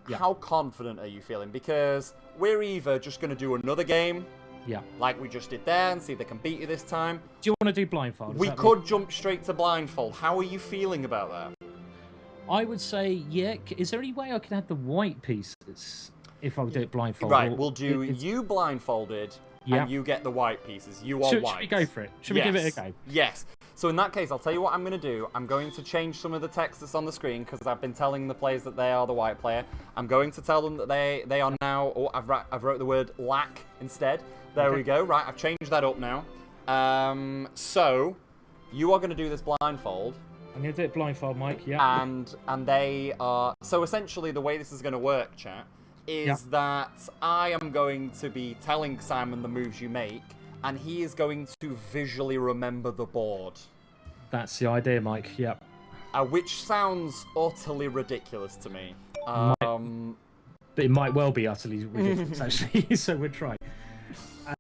Yeah. How confident are you feeling? Because we're either just going to do another game, Yeah. like we just did there, and see if they can beat you this time. Do you want to do blindfold? We could jump straight to blindfold. How are you feeling about that? I would say, yeah. Is there any way I can have the white pieces if I do it blindfold? Right, we'll do you blindfolded, Yeah. and you get the white pieces. You are white. Should we go for it? Should we give it a go? Yes. So in that case, I'll tell you what I'm going to do. I'm going to change some of the text that's on the screen because I've been telling the players that they are the white player. I'm going to tell them that they are now... Oh, I've wrote the word lack instead. There we go. Right, I've changed that up now. So, you are going to do this blindfold. I'm going to do it blindfold, Mike, yeah. And they are... So essentially the way this is going to work, chat, is that I am going to be telling Simon the moves you make, and he is going to visually remember the board. That's the idea, Mike, yeah. Which sounds utterly ridiculous to me. But it might well be utterly ridiculous, actually, so we'll try.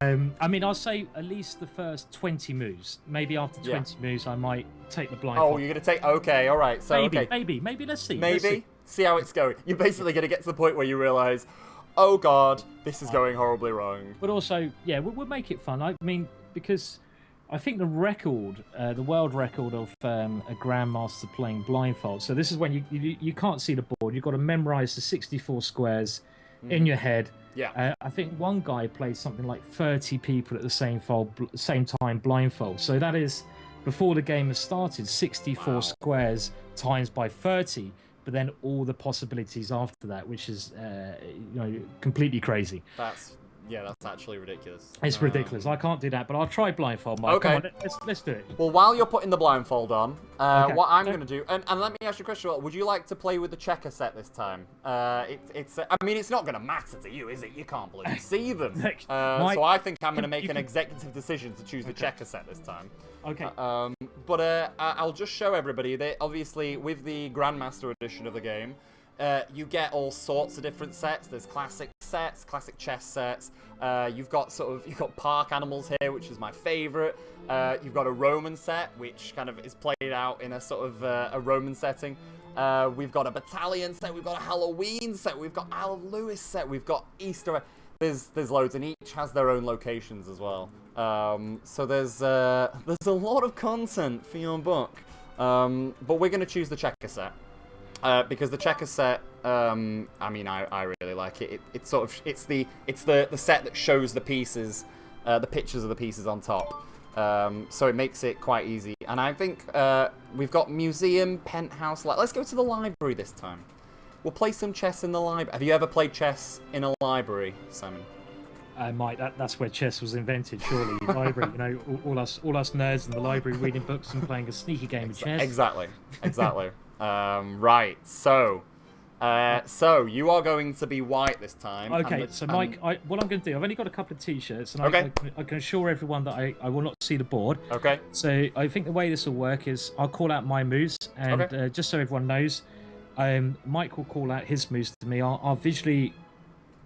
I mean, I'll say at least the first 20 moves. Maybe after 20 moves, I might take the blindfold. Oh, you're going to take... Okay, all right. So, maybe, let's see. Maybe. See how it's going. You're basically going to get to the point where you realise, oh, God, this is going horribly wrong. But also, yeah, we'll make it fun. I mean, because I think the record, the world record of a Grandmaster playing blindfold, so this is when you can't see the board. You've got to memorise the 64 squares in your head. Yeah. I think one guy played something like 30 people at the same time blindfold. So that is, before the game has started, 64 squares times by 30, but then all the possibilities after that, which is completely crazy. That's actually ridiculous. It's ridiculous. I can't do that, but I'll try blindfold, Mike. Okay. Come on, let's do it. Well, while you're putting the blindfold on, what I'm going to do, and let me ask you a question, would you like to play with the checker set this time? I mean, it's not going to matter to you, is it? You can't bloody see them. Mike, so I think I'm going to make an executive decision to choose the checker set this time. Okay. But I'll just show everybody that, obviously, with the Grandmaster edition of the game, you get all sorts of different sets. There's classic sets, classic chess sets. You've got park animals here, which is my favourite. You've got a Roman set, which kind of is played out in a sort of a Roman setting. We've got a battalion set. We've got a Halloween set. We've got Al Lewis set. We've got Easter. There's loads, and each has their own locations as well. So there's a lot of content for your buck. But we're going to choose the checker set. Because the checker set, I mean, I really like it. It's the set that shows the pieces, the pictures of the pieces on top. So it makes it quite easy. And I think we've got museum, penthouse. Let's go to the library this time. We'll play some chess in the library. Have you ever played chess in a library, Simon? Mike, that's where chess was invented, surely. Library, all us nerds in the library reading books and playing a sneaky game of chess. Exactly. Right, so you are going to be white this time. Okay, so Mike, what I'm going to do, I've only got a couple of T-shirts, and I can assure everyone that I will not see the board. Okay. So I think the way this will work is I'll call out my moves, and just so everyone knows, Mike will call out his moves to me. I'll visually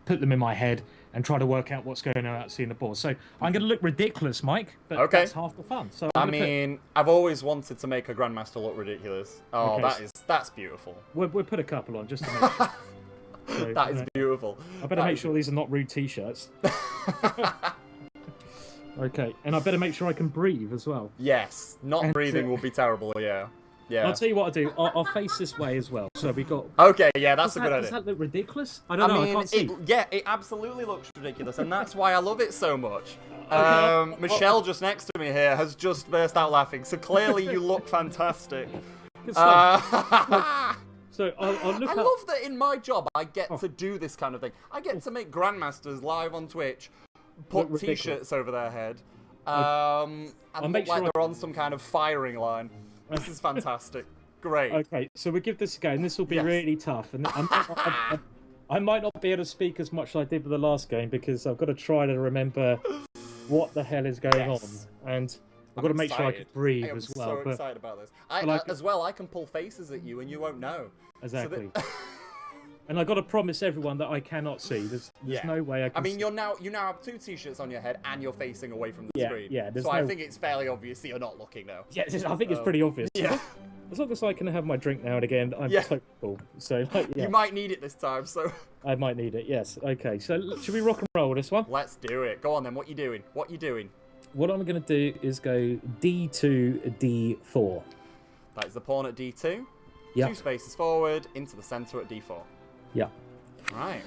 put them in my head and try to work out what's going on out seeing the board. So I'm going to look ridiculous, Mike, but that's half the fun. So I've always wanted to make a Grandmaster look ridiculous. Oh, that's beautiful. We'll put a couple on just to make sure. So, that is beautiful. I better make sure these are not rude T-shirts. Okay, and I better make sure I can breathe as well. Yes, not breathing will be terrible, yeah. I'll tell you what I'll do. I'll face this way as well. So we got... Okay, yeah, that's a good idea. Does that look ridiculous? I don't know, I can't see. It absolutely looks ridiculous, and that's why I love it so much. Michelle, just next to me here, has just burst out laughing, so clearly you look fantastic. So I'll look I love that in my job I get to do this kind of thing. I get to make Grandmasters live on Twitch, put T-shirts over their head, and look like they're on some kind of firing line. This is fantastic. Great. Okay, so we'll give this a go, and this will be really tough. And I might not be able to speak as much as I did with the last game, because I've got to try to remember what the hell is going on. And I've got to make sure I can breathe as well. I'm so excited about this. As well, I can pull faces at you and you won't know. Exactly. So and I've got to promise everyone that I cannot see. There's no way I can see. You now have two T-shirts on your head and you're facing away from the screen. Yeah, so I think it's fairly obvious that you're not looking now. Yeah, I think it's pretty obvious. Yeah. as long as I can have my drink now and again, I'm totally cool. So, like, yeah. You might need it this time, so... I might need it, yes. Okay, so should we rock and roll this one? Let's do it. Go on then, what you doing? What you doing? What I'm going to do is go D2, D4. That is the pawn at D2. Yeah. 2 spaces forward, into the centre at D4. Yeah. Right.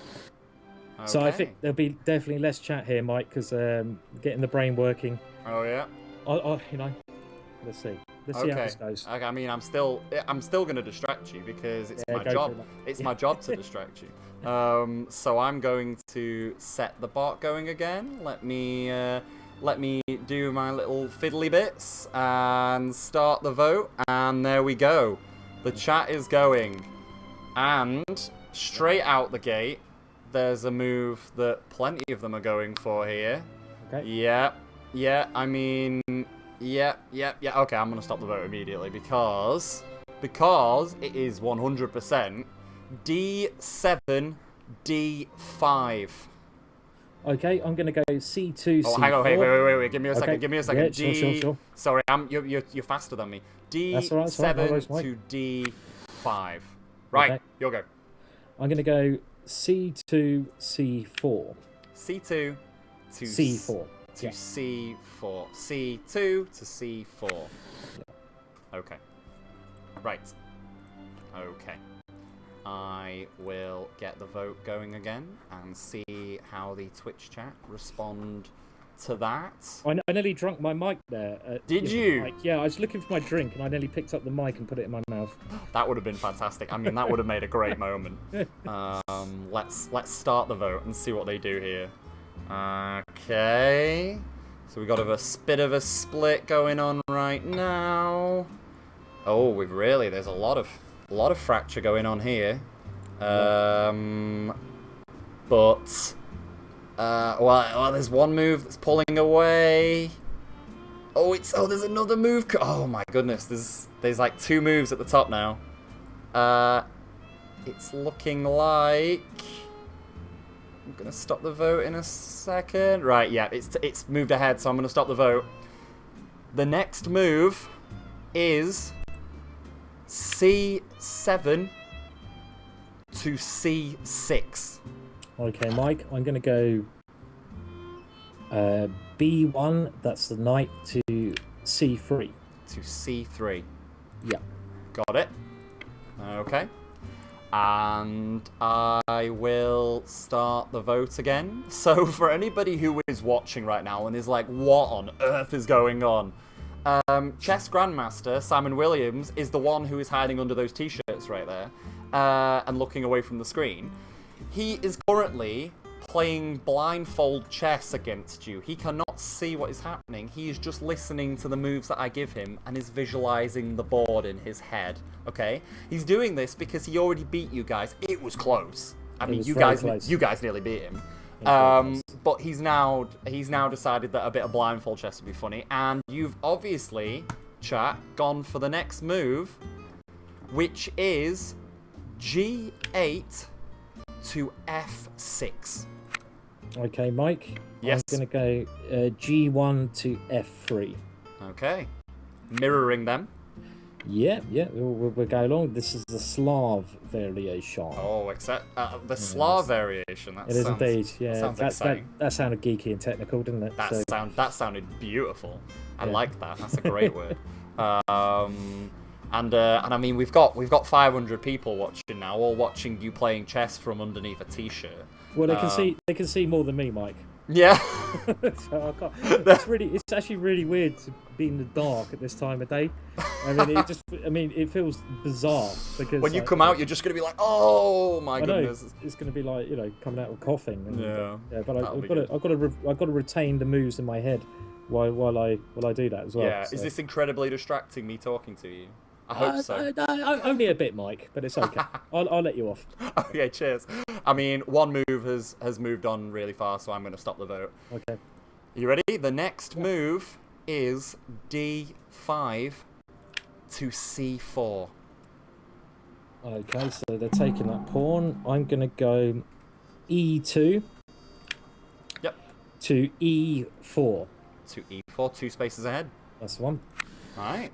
Okay. So I think there'll be definitely less chat here, Mike, because getting the brain working. Oh, yeah? You know, let's see. Let's see how this goes. Okay, I mean, I'm still going to distract you because it's my job. It's my job to distract you. So I'm going to set the bot going again. Let me do my little fiddly bits and start the vote. And there we go. The chat is going. And straight out the gate, there's a move that plenty of them are going for here. Okay. Yeah, I mean... Yeah. Okay, I'm gonna stop the vote immediately because it is 100% D7, D5. Okay, I'm gonna go C2, Oh, C4. hang on, wait. Give me a second. Give me a second. Yeah, sure. Sorry, you're faster than me. D7 to D5. Right, okay. you'll go. I'm gonna go C2, C4. C2 to C4. To C4. C2 to C4. Okay. Right. Okay. I will get the vote going again and see how the Twitch chat respond to that. I nearly drunk my mic there. Did you? Mic. Yeah, I was looking for my drink and I nearly picked up the mic and put it in my mouth. That would have been fantastic. I mean, that would have made a great moment. Let's start the vote and see what they do here. Okay, so we got a bit of a split going on right now. Oh, there's a lot of fracture going on here. Well, there's one move that's pulling away. There's another move. Oh my goodness, there's like 2 moves at the top now. It's looking like. I'm gonna stop the vote in a second. Right, yeah, it's moved ahead, so I'm gonna stop the vote. The next move is C7 to C6. Okay, Mike, I'm gonna go B1. That's the knight to C3. To C3. Yeah. Got it. Okay. And I will start the vote again. So for anybody who is watching right now and is like, what on earth is going on? Chess Grandmaster Simon Williams is the one who is hiding under those t-shirts right there and looking away from the screen. He is currently playing blindfold chess against you. He cannot see what is happening. He is just listening to the moves that I give him and is visualizing the board in his head. Okay? He's doing this because he already beat you guys. It was close. I mean, you guys nearly beat him. But he's now decided that a bit of blindfold chess would be funny, and you've obviously, chat, gone for the next move, which is G8 to F6. Okay, Mike. Yes. I'm going to go G1 to F3. Okay. Mirroring them. Yeah, we'll go along. This is the Slav variation. Oh, except the Slav variation. It is indeed. Yeah, that sounds exciting. That sounded geeky and technical, didn't it? That sounded beautiful. I like that. That's a great word. And I mean, we've got 500 people watching now, all watching you playing chess from underneath a t-shirt. Well, they can see more than me, Mike. Yeah. So I can't. It's actually really weird to be in the dark at this time of day. I mean, it feels bizarre because when you come out, you're just gonna be like, oh my goodness. It's gonna be like, coming out with coughing. And, yeah. But I've got to retain the moves in my head while I do that as well. Yeah. So. Is this incredibly distracting? Me talking to you? I hope so. Only a bit, Mike, but it's okay. I'll let you off. Okay, cheers. I mean, one move has moved on really fast, so I'm going to stop the vote. Okay. You ready? The next move is D5 to C4. Okay, so they're taking that pawn. I'm going to go E2. Yep. To E4. To E4, 2 spaces ahead. That's the one. All right.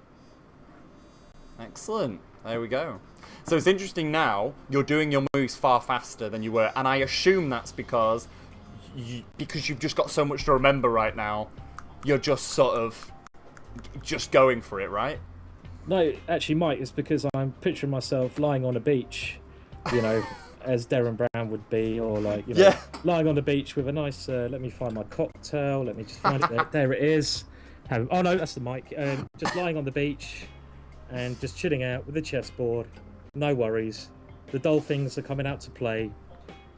Excellent. There we go. So it's interesting now, you're doing your moves far faster than you were, and I assume that's because you've just got so much to remember right now, you're just sort of just going for it, right? No, actually, Mike, it's because I'm picturing myself lying on a beach, you know, as Darren Brown would be, or like, you know, lying on the beach with a nice, let me find my cocktail, let me just find it there. There it is. Oh no, that's the mic. Just lying on the beach and just chilling out with the chessboard. No worries. The dolphins are coming out to play.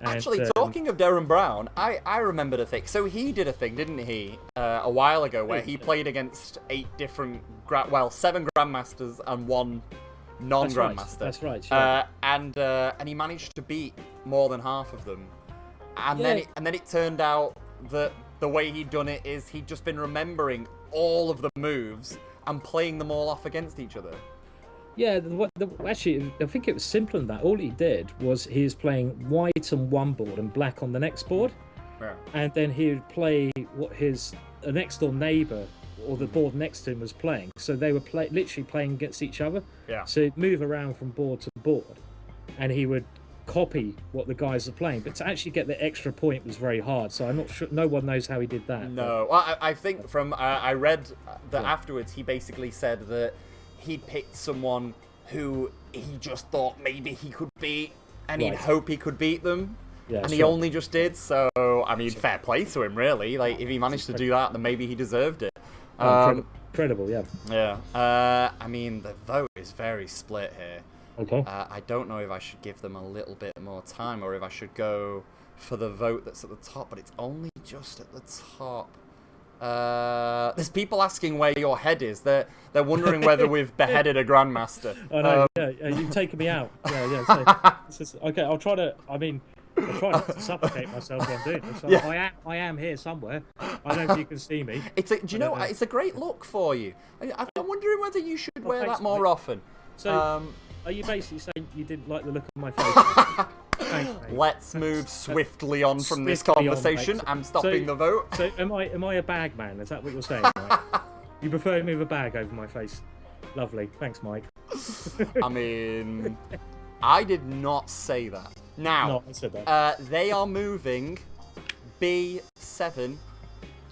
And, actually, talking of Darren Brown, I remembered a thing. So he did a thing, didn't he, a while ago, where he played against 7 grandmasters and 1 non-grandmaster. That's right. Yeah. And he managed to beat more than half of them. And then it turned out that the way he'd done it is he'd just been remembering all of the moves and playing them all off against each other. Yeah, actually, I think it was simpler than that. All he did was he was playing white on one board and black on the next board. Yeah. And then he would play what his next door neighbour or the board next to him was playing. So they were literally playing against each other. Yeah. So he'd move around from board to board and he would copy what the guys are playing. But to actually get the extra point was very hard. So I'm not sure, no one knows how he did that. No, well, I think from, I read that afterwards he basically said that he'd picked someone who he just thought maybe he could beat, and he'd hope he could beat them, and he only just did. So, I mean, fair play to him, really. Like, if he managed to do that, then maybe he deserved it. Incredible, yeah. Yeah. I mean, the vote is very split here. Okay. I don't know if I should give them a little bit more time, or if I should go for the vote that's at the top, but it's only just at the top. There's people asking where your head is. They're wondering whether we've beheaded a grandmaster. I know. You've taken me out. So, okay, I'll try to. I mean, I'm trying not to suffocate myself while I'm doing this. So I am here somewhere. I don't know if you can see me. Do you know? It's a great look for you. I'm wondering whether you should wear that more often. So, are you basically saying you didn't like the look of my face? Thanks, let's move swiftly on from this conversation. I'm stopping the vote. So am I a bag man? Is that what you're saying? Right? You prefer me with a bag over my face? Lovely. Thanks, Mike. I mean, I did not say that. Now, no, I said that. They are moving B7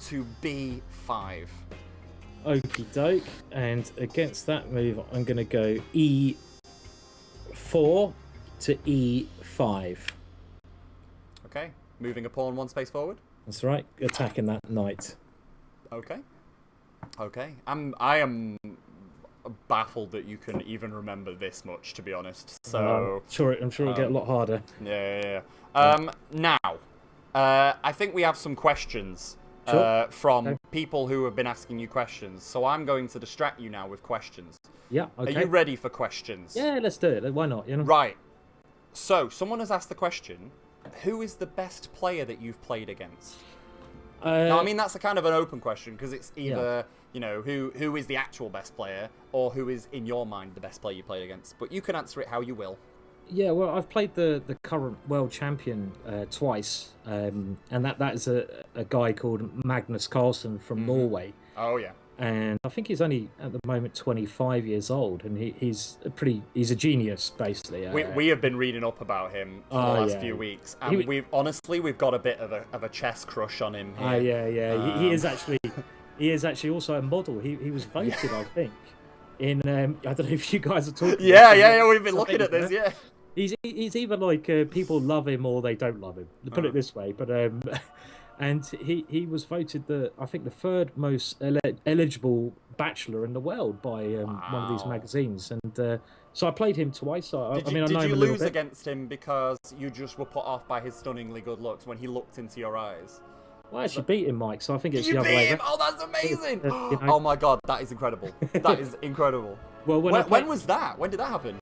to B5. Okie doke. And against that move, I'm going to go E4 to E5. Okay, moving a pawn 1 space forward. That's right, attacking that knight. Okay. I am baffled that you can even remember this much, to be honest. So I'm sure it'll get a lot harder. Yeah. Now, I think we have some questions from people who have been asking you questions. So I'm going to distract you now with questions. Yeah. Okay. Are you ready for questions? Yeah, let's do it. Why not? You know? Right. So, someone has asked the question, who is the best player that you've played against? Now, I mean, that's a kind of an open question, because it's either, you know, who is the actual best player, or who is, in your mind, the best player you played against. But you can answer it how you will. Yeah, well, I've played the current world champion twice, and that is a guy called Magnus Carlsen from Norway. Oh, yeah. And I think he's only at the moment 25 years old, and he's a genius, basically. We have been reading up about him for the last few weeks, and we've got a bit of a chess crush on him here. He is actually also a model. He was voted, I think, in I don't know if you guys are talking. Yeah. We've been looking at this. Yeah. He's either like people love him or they don't love him. To put it this way, but. And he was voted the 3rd most eligible bachelor in the world by one of these magazines, and so I played him twice. Did you lose against him because you just were put off by his stunningly good looks when he looked into your eyes? Well, I actually beat him, Mike. So I think it's the other way. Oh, that's amazing! Oh my god, that is incredible. That is incredible. Well, when was that? When did that happen?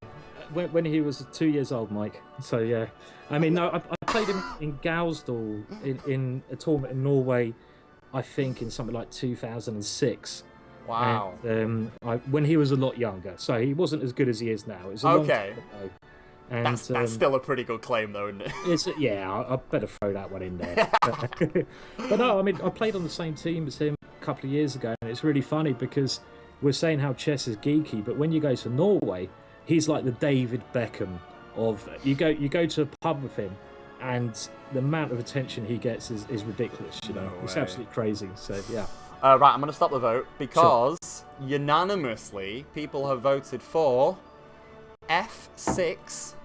When he was 2 years old, Mike. So yeah, I mean, no, I played him in Gausdal in a tournament in Norway, I think in something like 2006. Wow. And, when he was a lot younger, so he wasn't as good as he is now. It was a long time ago. And, that's still a pretty good claim, though, isn't it? I better throw that one in there. But no, I mean, I played on the same team as him a couple of years ago, and it's really funny because we're saying how chess is geeky, but when you go to Norway, he's like the David Beckham of you go to a pub with him, and the amount of attention he gets is ridiculous. You know, it's absolutely crazy. So yeah. Right, I'm going to stop the vote because unanimously people have voted for F6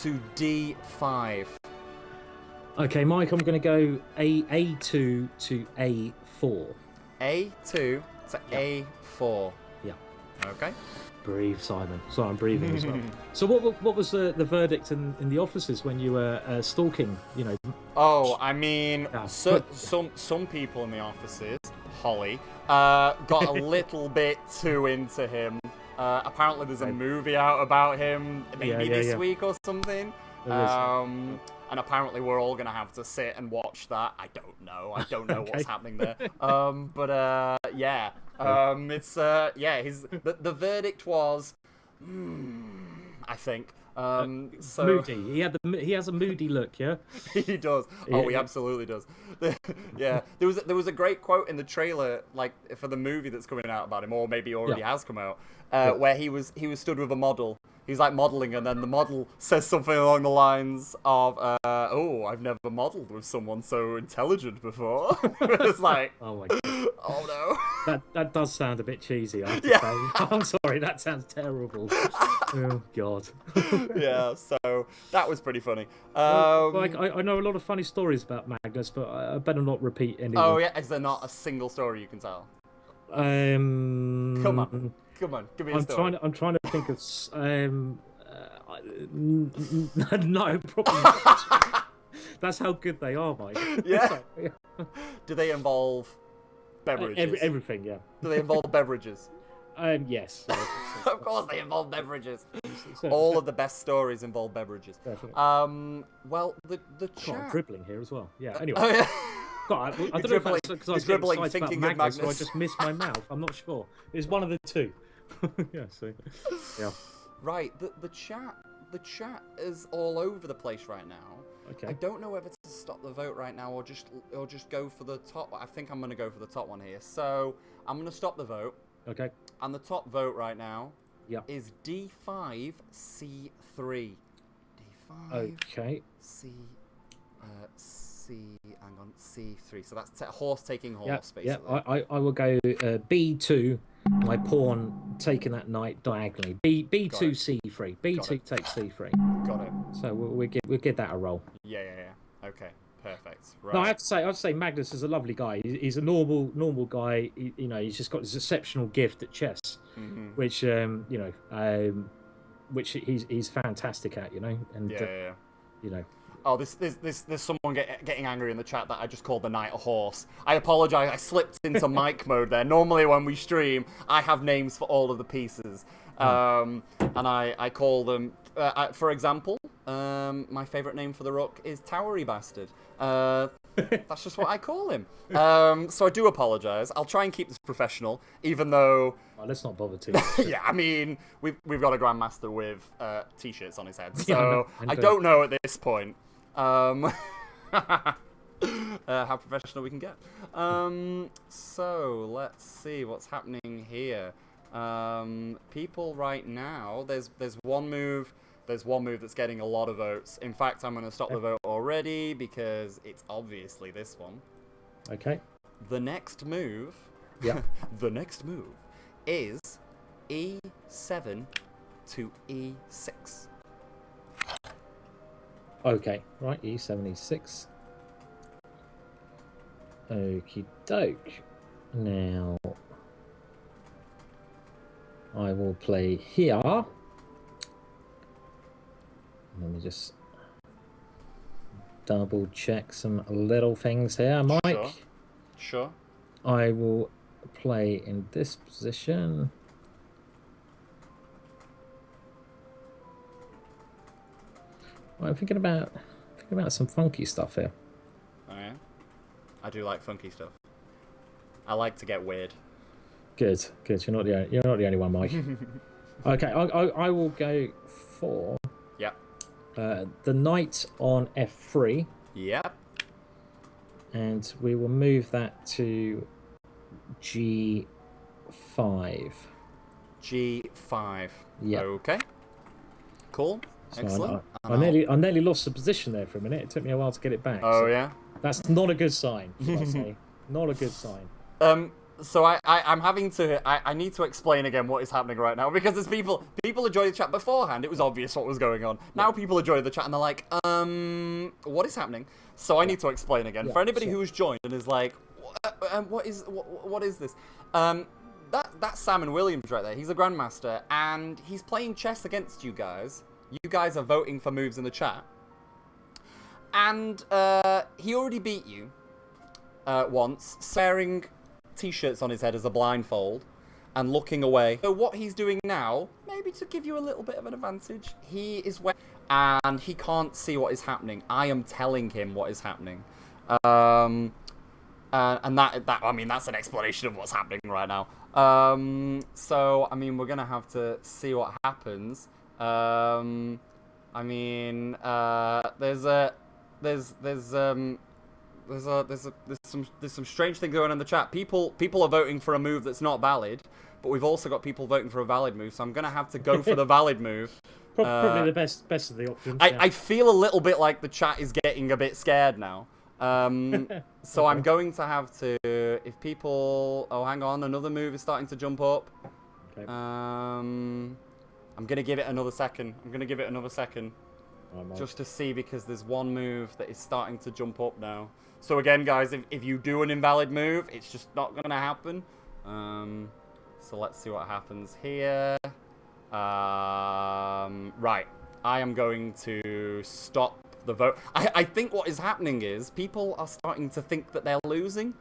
to D5. Okay, Mike, I'm going to go A2 to A4. A2 to A4. Yeah. Okay. Breathe, Simon. Sorry, I'm breathing as well. So what was the verdict in the offices when you were stalking, you know? Oh, I mean, some people in the offices, Holly, got a little bit too into him. Apparently there's a movie out about him maybe this week or something. And apparently we're all going to have to sit and watch that. I don't know. I don't know what's happening there. Yeah. The verdict was, I think. So moody. He has a moody look, yeah? He does. Oh, he absolutely does. Yeah. There was a great quote in the trailer, like, for the movie that's coming out about him, or maybe already has come out, where he was stood with a model. He's like modeling, and then the model says something along the lines of, "Oh, I've never modeled with someone so intelligent before." It's like, oh my God. Oh no. That does sound a bit cheesy. I have to say. I'm sorry, that sounds terrible. Oh God. Yeah, so that was pretty funny. I know a lot of funny stories about Magnus, but I better not repeat any. Oh yeah, is there not a single story you can tell? Come on, give me a story. I'm trying to think of. No, probably not. That's how good they are, Mike. Yeah. Do they involve beverages? Everything, yeah. Do they involve beverages? Yes. Of course they involve beverages. All of the best stories involve beverages. Definitely. Well, the chat... I'm dribbling here as well. Yeah, anyway. Oh, yeah. God, I don't know if that's because I was dribbling, getting thinking about of Magnus, Magnus. so I just missed my mouth. I'm not sure. It's one of the two. Yeah, so... Yeah. Right, the chat is all over the place right now. Okay. I don't know whether to stop the vote right now or just go for the top. I think I'm going to go for the top one here. So I'm going to stop the vote. Okay. And the top vote right now is D5 C3. D5. Okay. Hang on, C3. So that's horse taking horse, basically. Yeah, I will go B2. My pawn taking that knight diagonally. B2 C3. B2 takes C3. Got it. So we'll give that a roll. Yeah. Okay, perfect. Right. No, I have to say Magnus is a lovely guy. He's a normal guy. He's just got this exceptional gift at chess, which which he's fantastic at. And Oh, there's someone getting angry in the chat that I just called the knight a horse. I apologise. I slipped into mic mode there. Normally when we stream, I have names for all of the pieces, and I call them. For example, my favourite name for the rook is Towery Bastard. That's just what I call him. So I do apologise. I'll try and keep this professional, even though... Oh, let's not bother too. Yeah, I mean, we've got a Grandmaster with T-shirts on his head, so I don't know at this point how professional we can get. So let's see what's happening here. People right now, there's one move that's getting a lot of votes. In fact, I'm going to stop the vote already because it's obviously this one. Okay. The next move. Yeah. The next move is E7 to E6. Okay. Right. E7, E6. Okie doke. Now I will play here. Let me just double check some little things here, Mike. Sure. I will play in this position. I'm thinking about some funky stuff here. Oh yeah, I do like funky stuff. I like to get weird. Good. You're not the only one, Mike. Okay, I will go for. Yep. The knight on F3. Yep. And we will move that to G4. G5. G5. Yeah. Okay. Cool. So Excellent. I nearly lost the position there for a minute. It took me a while to get it back. Oh, so yeah? That's not a good sign, should I say. Not a good sign. So I'm having to... I need to explain again what is happening right now, because there's people are joining the chat. Beforehand, it was obvious what was going on. Now people are joining the chat, and they're like, what is happening? So I need to explain again. For anybody who's joined and is like, what is this? That's Simon Williams right there. He's a Grandmaster, and he's playing chess against you guys. You guys are voting for moves in the chat. And he already beat you once, wearing T-shirts on his head as a blindfold and looking away. So what he's doing now, maybe to give you a little bit of an advantage, he is and he can't see what is happening. I am telling him what is happening. And I mean, that's an explanation of what's happening right now. So I mean, we're gonna have to see what happens. I mean, there's some strange things going on in the chat. People are voting for a move that's not valid, but we've also got people voting for a valid move. So I'm gonna have to go for the valid move. Probably the best of the options. I feel a little bit like the chat is getting a bit scared now. So I'm going to have to, if people... Oh, hang on, another move is starting to jump up. Okay. I'm going to give it another second. Just to see, because there's one move that is starting to jump up now. So again, guys, if you do an invalid move, it's just not going to happen. So let's see what happens here. Right. I am going to stop the vote. I think what is happening is people are starting to think that they're losing.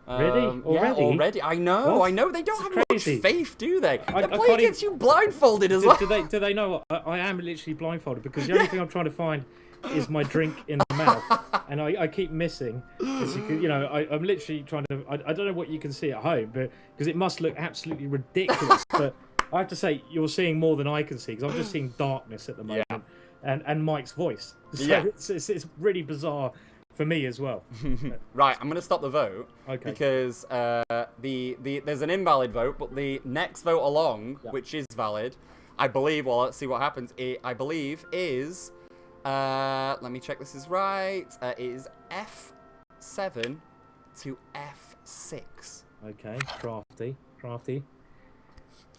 Really? Already? Yeah, already. I know. What? I know. They don't have much faith, do they? I They're playing against you blindfolded as well. Do they know I am literally blindfolded? Because the only thing I'm trying to find is my drink in the mouth, and I keep missing. You know, I'm literally trying to. I don't know what you can see at home, but because it must look absolutely ridiculous. But I have to say, you're seeing more than I can see, because I'm just seeing darkness at the moment, and Mike's voice. So it's really bizarre for me as well. Right, I'm going to stop the vote, because there's an invalid vote, but the next vote along, which is valid, I believe, well, let's see what happens, I believe is, let me check this is right, it is F7 to F6. Okay, crafty.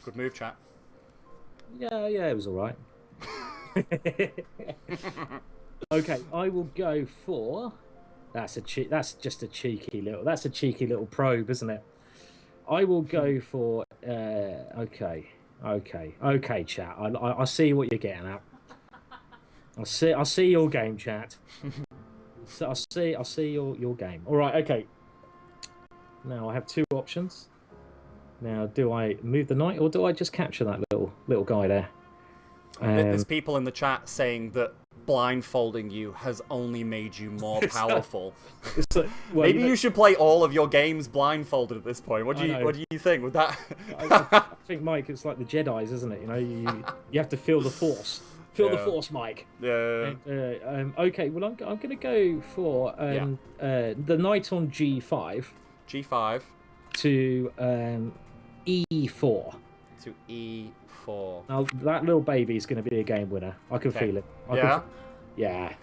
Good move, chat. Yeah, it was all right. Okay, I will go for. That's just a cheeky little probe, isn't it? I will go for. Okay, chat. I see what you're getting at. I see your game, chat. So I see your game. All right, okay. Now I have two options. Now, do I move the knight, or do I just capture that little guy there? There's people in the chat saying that blindfolding you has only made you more powerful. Maybe you should play all of your games blindfolded at this point. What do you think? Would that? I think, Mike, it's like the Jedi's, isn't it? You know, you have to feel the force. Feel the force, Mike. Yeah. Okay. Well, I'm going to go for the knight on G5. G5. To E4. To E4. Now, that little baby is going to be a game winner. I can feel it. Yeah.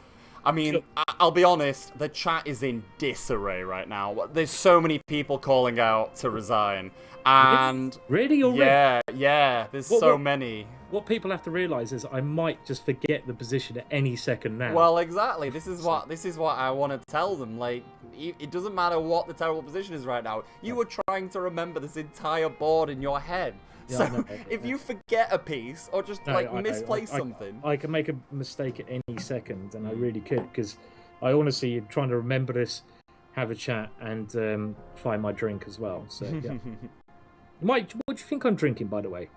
I mean, I'll be honest, the chat is in disarray right now. There's so many people calling out to resign. And really? Already? Yeah, there's so many. What people have to realise is I might just forget the position at any second now. Well, exactly. This is what I want to tell them. Like, it doesn't matter what the terrible position is right now. You were trying to remember this entire board in your head. So if you forget a piece or just misplace something, I can make a mistake at any second, and I really could, because I honestly am trying to remember this, have a chat, and find my drink as well. So yeah. Mike, what do you think I'm drinking, by the way?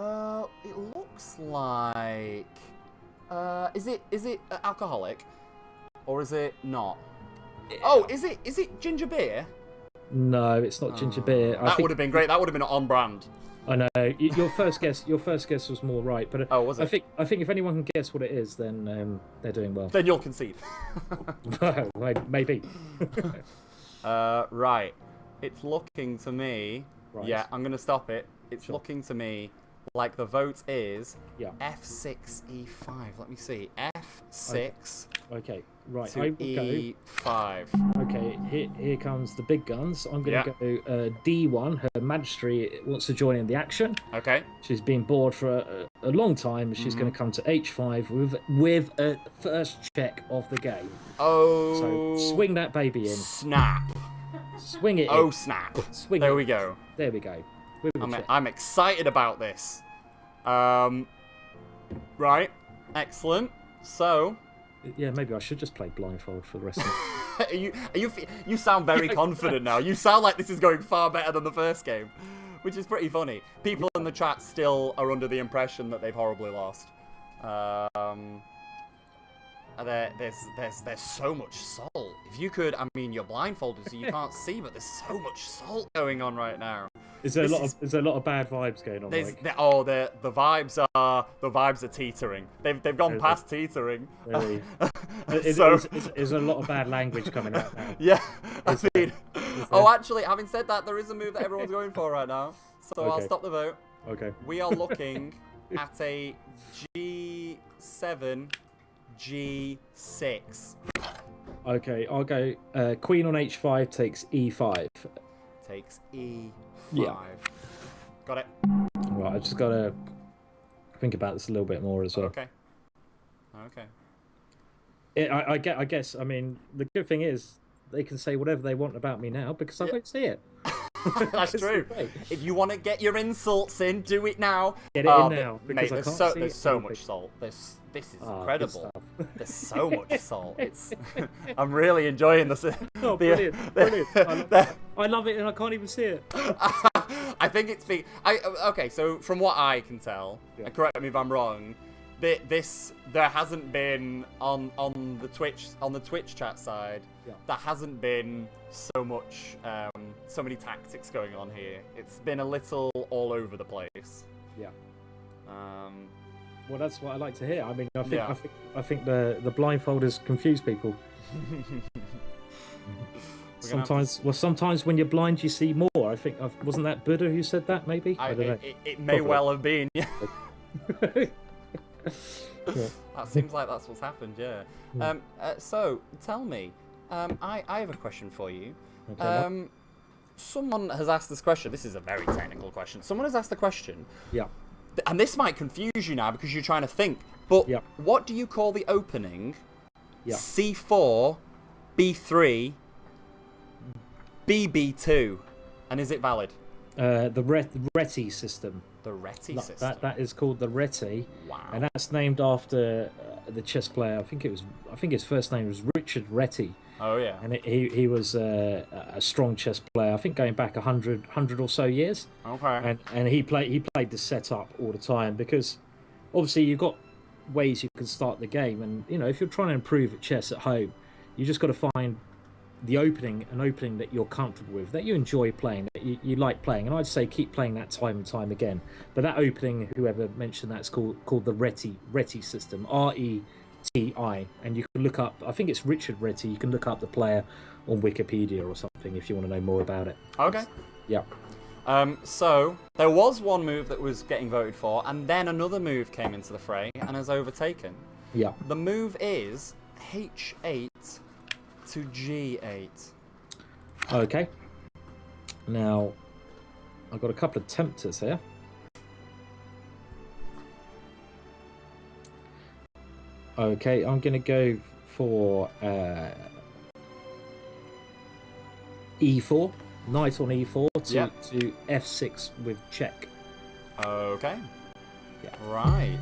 It looks like. Is it alcoholic, or is it not? Oh, is it ginger beer? No, it's not ginger beer. That would have been great. That would have been on brand. I know. Your first guess was more right, but was it? I think if anyone can guess what it is, then they're doing well. Then you'll concede. Maybe. Right. It's looking to me Right. Yeah, I'm going to stop it. It's looking to me like the vote is F6, E5. Let me see. F6 okay. Right. to I will E5. go. Okay, here comes the big guns. I'm going to go D1. Her Majesty wants to join in the action. Okay. She's been bored for a long time. She's going to come to H5 with a first check of the game. Oh. So swing that baby in. Snap. Swing it in. Oh, snap. Swing there it. we go. There we go. I'm excited about this. Right. Excellent. So. Yeah, maybe I should just play Blindfold for the rest of the You sound very confident now. You sound like this is going far better than the first game, which is pretty funny. People in the chat still are under the impression that they've horribly lost. There's so much salt. If you could, I mean, you're blindfolded, so you can't see, but there's so much salt going on right now. Is there a lot of bad vibes going on? The vibes are teetering. They've gone past teetering. Really? Is a lot of bad language coming out now? Yeah, actually, having said that, there is a move that everyone's going for right now. So I'll stop the vote. Okay. We are looking at a G7, G6. Okay, I'll go. Queen on H5 takes E5. Takes E5. Yeah. Got it. Right, I just gotta think about this a little bit more as well. Okay. I guess. I mean, the good thing is they can say whatever they want about me now because I don't see it. That's true. If you want to get your insults in, do it now. Get it in now. Mate, there's so much salt. This is incredible. There's so much salt. I'm really enjoying this. Oh, brilliant. I love it and I can't even see it. I think it's okay, so from what I can tell, and correct me if I'm wrong, there hasn't been on the Twitch chat side, there hasn't been so many tactics going on here. It's been a little all over the place. Yeah. Well, that's what I like to hear. I mean, I think the blindfolders confuse people. Sometimes when you're blind, you see more. I think wasn't that Buddha who said that? Maybe I don't know. It may well have been. Yeah. Yeah. That seems like that's what's happened. Yeah. So tell me, I have a question for you. Okay, someone has asked this question. This is a very technical question. Someone has asked the question. Yeah. And this might confuse you now because you're trying to think. But what do you call the opening? Yeah. C4, B3, BB2, and is it valid? The Reti system. The Reti system. That is called the Reti. Wow. And that's named after the chess player. I think his first name was Richard Reti. Oh yeah. And he was a strong chess player. I think going back 100 or so years. Okay. And he played the setup all the time because obviously you've got ways you can start the game, and if you're trying to improve at chess at home, you just got to find an opening that you're comfortable with, that you enjoy playing, that you like playing, and I'd say keep playing that time and time again. But that opening, whoever mentioned that's called the Reti system, Reti, and you can look up. I think it's Richard Reti. You can look up the player on Wikipedia or something if you want to know more about it. Okay. Yeah. So there was one move that was getting voted for, and then another move came into the fray and has overtaken. Yeah. The move is H8 to G8. Okay. Now, I've got a couple of tempters here. Okay, I'm going to go for E4, knight on E4 to F6 with check. Okay. Yeah. Right.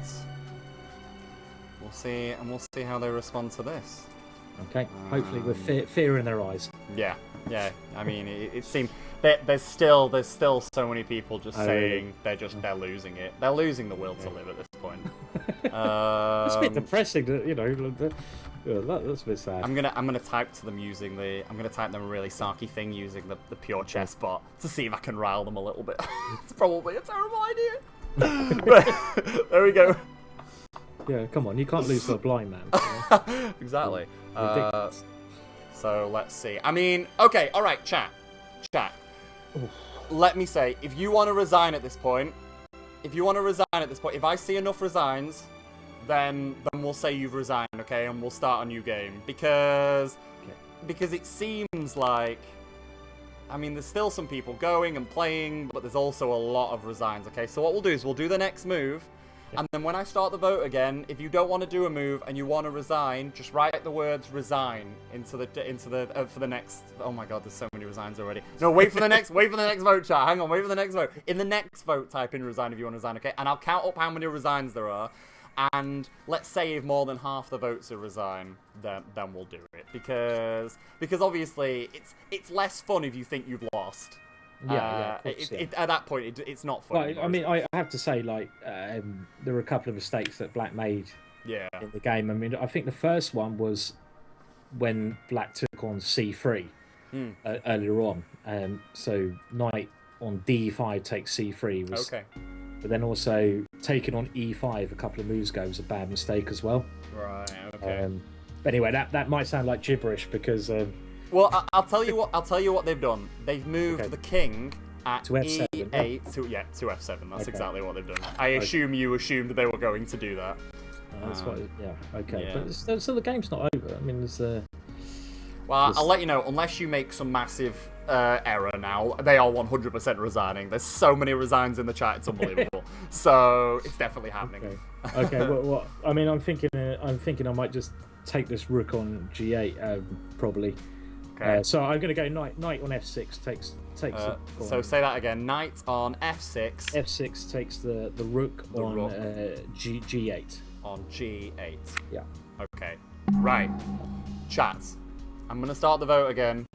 We'll see how they respond to this. Okay. Hopefully with fear in their eyes. Yeah. Yeah. I mean, it seems there's still so many people just saying they're losing it. They're losing the will to live at this point. It's a bit depressing, that's a bit sad. I'm gonna type to them I'm gonna type them a really sarky thing using the Pure Chess bot to see if I can rile them a little bit. It's probably a terrible idea. But there we go. Yeah, come on, you can't lose to a blind man. Exactly. Ridiculous. So let's see. I mean, okay, all right, chat. Ooh. let me say, if you want to resign at this point, if I see enough resigns, then we'll say you've resigned, okay, and we'll start a new game, because it seems like, I mean, there's still some people going and playing, but there's also a lot of resigns, okay? So what we'll do is we'll do the next move, and then when I start the vote again, if you don't want to do a move and you want to resign, just write the words resign into the for the next. Oh my God, there's so many resigns already. No, wait for the next vote, chat. Hang on, wait for the next vote. In the next vote, type in resign if you want to resign, okay? And I'll count up how many resigns there are. And let's say if more than half the votes are resign, then we'll do it, because obviously it's less fun if you think you've lost. Of course, at that point, it's not fun. Well, I mean, I have to say, like, there were a couple of mistakes that Black made in the game. I mean, I think the first one was when Black took on c3 earlier on. So knight on d5 takes c3 was okay. But then also taking on e5 a couple of moves ago was a bad mistake as well. Right. Okay. But anyway, that might sound like gibberish because. Well, I'll tell you what they've done. They've moved the king at to F7, E8 to F7. That's exactly what they've done. I assume you assumed they were going to do that. That's what. Yeah. Okay. Yeah. But so the game's not over. I mean, there's. Well, I'll let you know. Unless you make some massive error now, they are 100% resigning. There's so many resigns in the chat, it's unbelievable. So it's definitely happening. Okay. Well, I mean, I'm thinking I might just take this rook on g8 probably. Okay. So I'm going to go knight on f6 takes. So say that again. Knight on f6. F6 takes the rook on rook. G8. On g8. Yeah. Okay. Right. Chat. I'm going to start the vote again.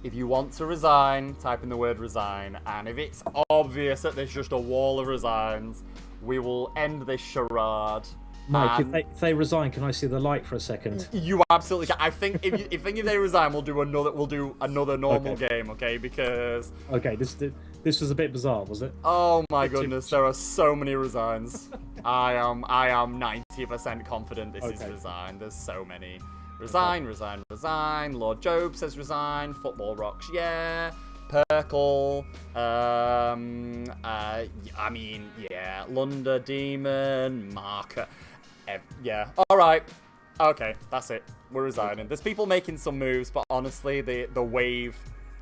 If you want to resign, type in the word resign. And if it's obvious that there's just a wall of resigns, we will end this charade. Mike, if they resign, can I see the light for a second? You absolutely can. I think if they resign, we'll do another normal game, okay? Because this was a bit bizarre, was it? Oh my goodness, there are so many resigns. I am 90% confident this is resign. There's so many. Resign. Lord Job says resign. Football rocks, yeah. Perkle. I mean, yeah. Lunda Demon. Marker. Yeah. All right. Okay, that's it. We're resigning. There's people making some moves, but honestly, the wave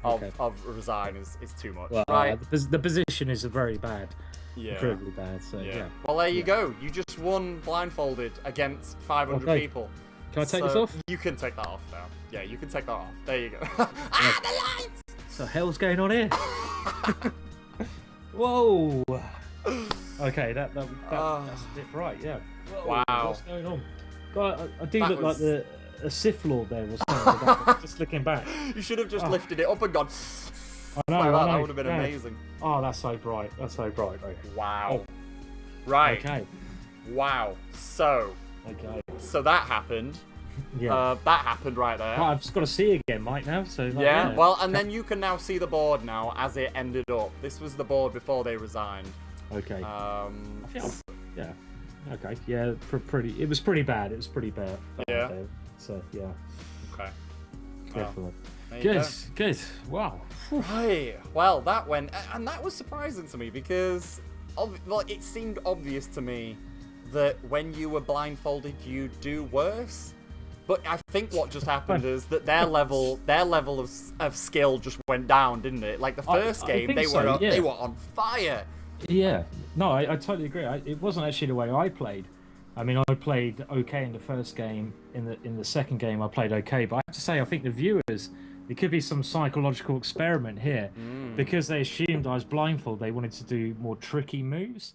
of resign is too much. Well, right. The position is very bad. Yeah. Incredibly bad. So yeah. Well, there you go. You just won blindfolded against 500 people. Can I take this off? You can take that off now. Yeah, you can take that off. There you go. The lights! What the hell's going on here? Whoa. Okay, that's a bit bright, yeah. Whoa, wow. What's going on? God, I do look like a Sith Lord there or something. Just looking back. You should have just lifted it up and gone. I know. That would have been amazing. Oh, that's so bright. Okay. Wow. Right. Okay. Wow. So that happened. Yeah. That happened right there. Well, I've just got to see again, Mike, now. So yeah. Well, and then you can now see the board now as it ended up. This was the board before they resigned. Okay. Yeah. Okay. Yeah. Pretty. It was pretty bad. Yeah. So yeah. Okay. Definitely. Good. Wow. Right. Well, that went, and that was surprising to me because, it seemed obvious to me that when you were blindfolded, you'd do worse. But I think what just happened is that their level of skill just went down, didn't it? Like the first game, they were on fire. Yeah. No, I totally agree. It wasn't actually the way I played. I mean, I played okay in the first game. In the second game, I played okay. But I have to say, I think the viewers, it could be some psychological experiment here, because they assumed I was blindfolded. They wanted to do more tricky moves.